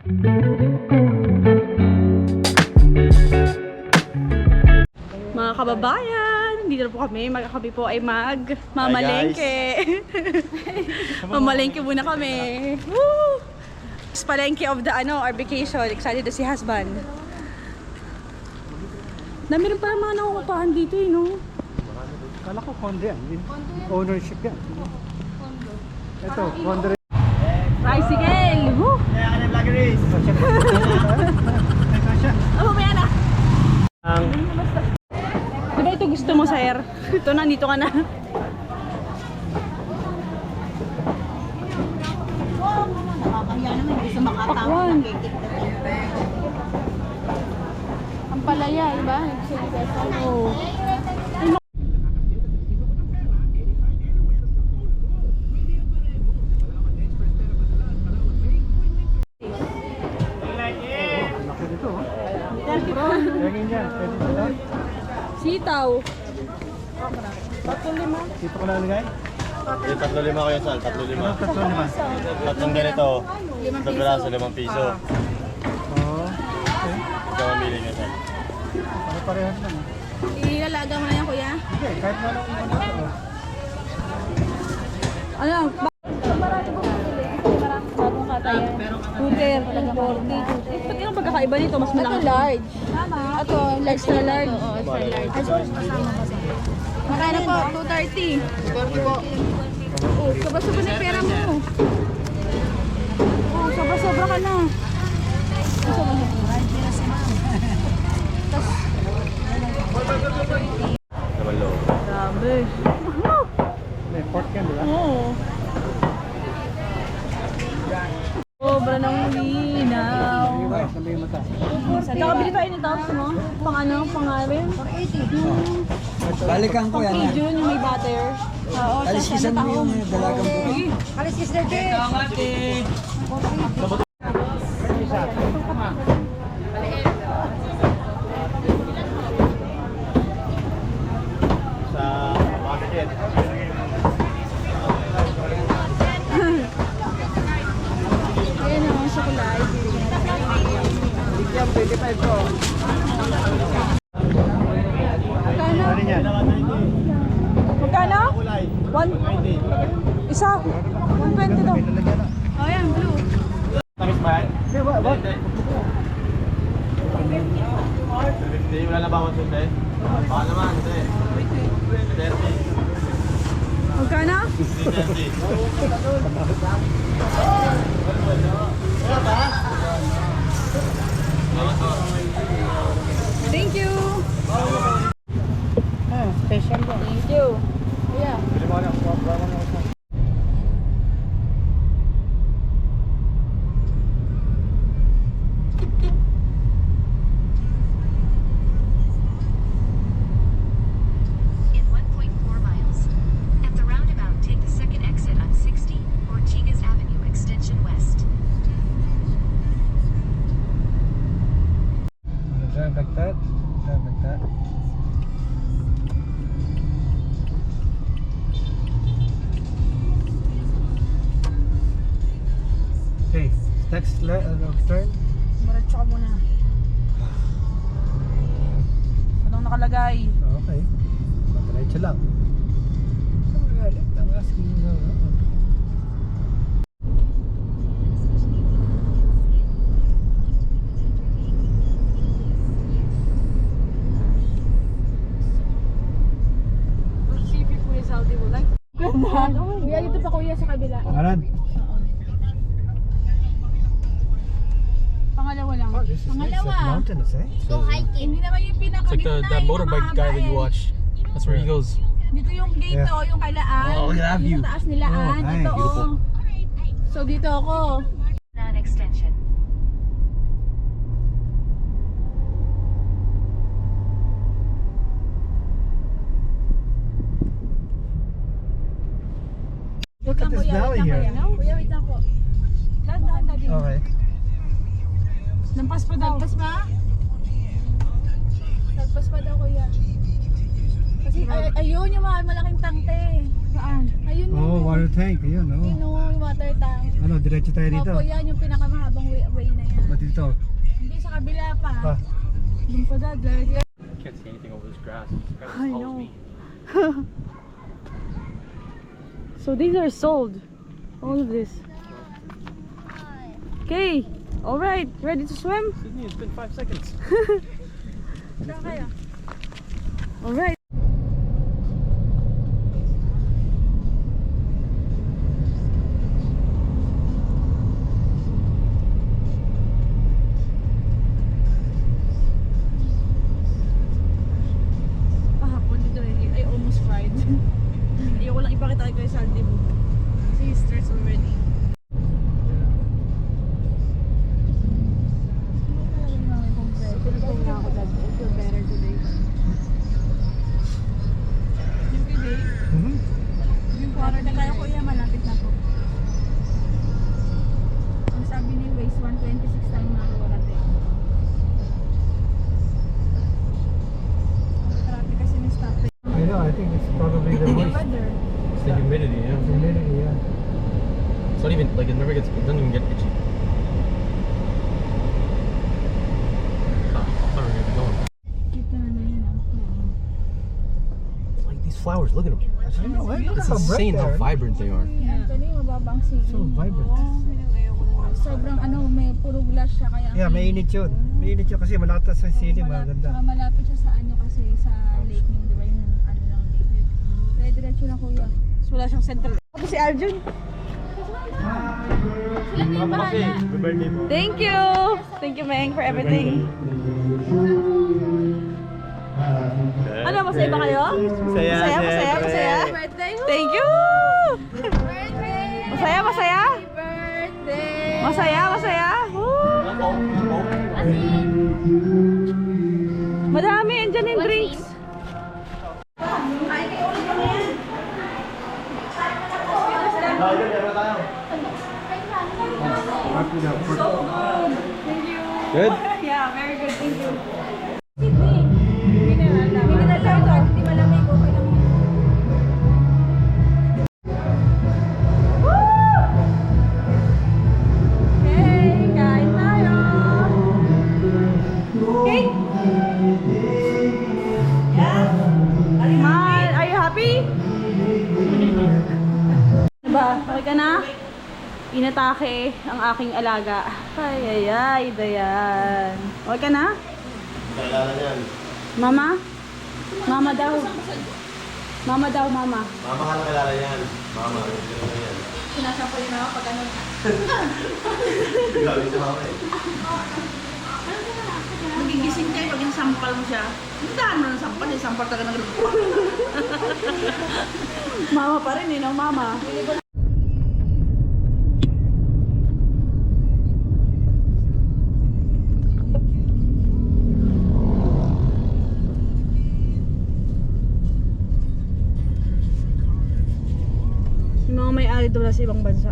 Mga kababayan, dito na po kami. Kami po ay mamalengke. Mamalengke muna kami. Woo! Palengke of the our vacation. Excited na si husband. Dami rin pala mga nakukupahan dito eh, no? Kala ko condo yan. Ownership yan. Ito, condo rin. Tricycle! Woo! Kaya ka na vlogger race. Oh, mamaya na! Diba ito gusto mo, sir? Ito na, dito ka na. Nakakahiya naman, hindi sa makatawa. Pakwan. Ang palaya, diba? Oh. Laki dito. Lagyan dyan. Pwede dito. Sitaw. Dito ko nalagay. 3-5 ko yan, Sal. 3-5. Tatlo naman. Tatlong ganito. 5 piraso, 5 piso. Oo. Okay. Ikaw mamili ka, Sal. Ano parehas lang. Ilalaga mo na yan, kuya. Hindi, kahit na lang ano. Ano lang? Bagong katayan. Scooter, 240. Ba't yung pagkakaiba nito? Mas malaki. Ito large. Ito, extra large. Oo, extra large. Magkano po? 230. 230 po. Oh, sobra-sobra na yung pera mo. Oh, sobra-sobra ka na. Naman loob. Grabe. May pork yan, di ba? Oo. Sobra ng linaw. Ayun, sabi yung mata. Saka bili tayo nito, mo? Pang ano? Pangarin? Balikan ko yan. Pang June, yung may butter. Oo, Aliskisan mo yung dalagang buko. Kaliskis na din. Sa market. Ayan o, chocolate. Bigyan, 25 ko. Magkano? Ano yan? Magkano? Kulay. One, isa. 120 daw. Lalagyan na. Oh, yan, blue. Tamis ba yan? Hindi, wag. Hindi, wala na bawat yun, eh. Baka naman, hindi. 30. Magkano? 330. Thank you. Special ba? Thank you. Yeah. Bili mo na. Wag mo na ako. In 1.4 miles. At the roundabout, take the second exit on 60, Ortigas Avenue Extension West. Drive like that. Drive like that. Okay, next turn. Maratso ka muna. Anong nakalagay? Okay. So, diretso lang. I'm asking you now. Let's see if your food is healthy. Will like. Ganda. Kuya, dito pa kuya sa kabila. Aran. Pangalawa lang. Oh, this is nice. That mountainous, eh? Go hiking. Hindi naman yung pinakagitna. It's like that motorbike guy that you watch. That's where he goes. Dito yung gate Yeah. yung kailaan. Oh, look at that view. Yung taas nilaan. Oh, Ito nice. oh. So dito ako. Non-extension. Look at this valley here. Kuya, wait lang po. Dahan-dahan na din. Okay. Lampas pa daw. Lampas pa? Lampas pa daw kuya. Kasi ayun yung mga malaking tangke. Saan? Ayun Oh, water tank. Ayun, Yun oh. yung water tank. Ano, diretso tayo dito. Opo, yan yung pinakamahabang way na yan. Dito. Hindi, sa kabila pa. Ah. Doon pa dad. I can't see anything over this grass. This grass I follows know. me. So these are sold. All of this. Okay. Alright. Ready to swim? Sydney, it's been 5 seconds. Alright. Kahapon dito I almost cried. Ayoko lang ipakita kay Saldi mo. Kasi he's stressed already. Pinatawag na ako dad. I feel better today. Yung today, yung quarter na tayo kuya, malapit na po. Ang sabi ni Waze, 126 tayo makakarating. Traffic kasi may stop. I know, I think it's probably the moist Weather. It's the humidity, yeah. humidity, yeah. It's not even, like, it doesn't even get itchy. Ah, I thought we were gonna be going. Kita na yun. Like, these flowers, look at them. I know, eh? Look It's how bright insane they how are. vibrant they are. Actually, mababang singin. So vibrant. Sobrang may puro glass siya kaya. Yeah, mainit yun. Mainit yun kasi malakas sa sili, maganda. Malapit siya sa kasi sa lake yung diba yung lang lake. Kaya diretso na kuya. So, wala siyang central. Tapos si Arjun. Sila na yung Kasi, bahala. birthday mo. Thank you! Thank you, Meng, for everything. Ano, masaya ba kayo? Masaya, Masaya? Thank you! Masaya? Masaya? Woo! Madami, andyan yung drinks. Good? Yeah, very good. Thank you. Mineral lang. Mineral lang ito. Hindi malamig. Okay lang. Okay, kain tayo. Okay? Yeah? Are you happy? Diba? Okay ka na? Inatake ang aking alaga. Ay, Dayan. Okay ka na? Kailangan yan. Mama? Mama daw. Mama. Mama ka na kilala yan. Mama, kilala yan. Sinasampal na ako pag ano. Grabe sa mama eh. Magigising kayo pag sampal mo siya. Dahan mo ng sampal, sampal talaga ng grupo. Mama pa rin no? Mama. Yung mga may-ari doon sa ibang bansa.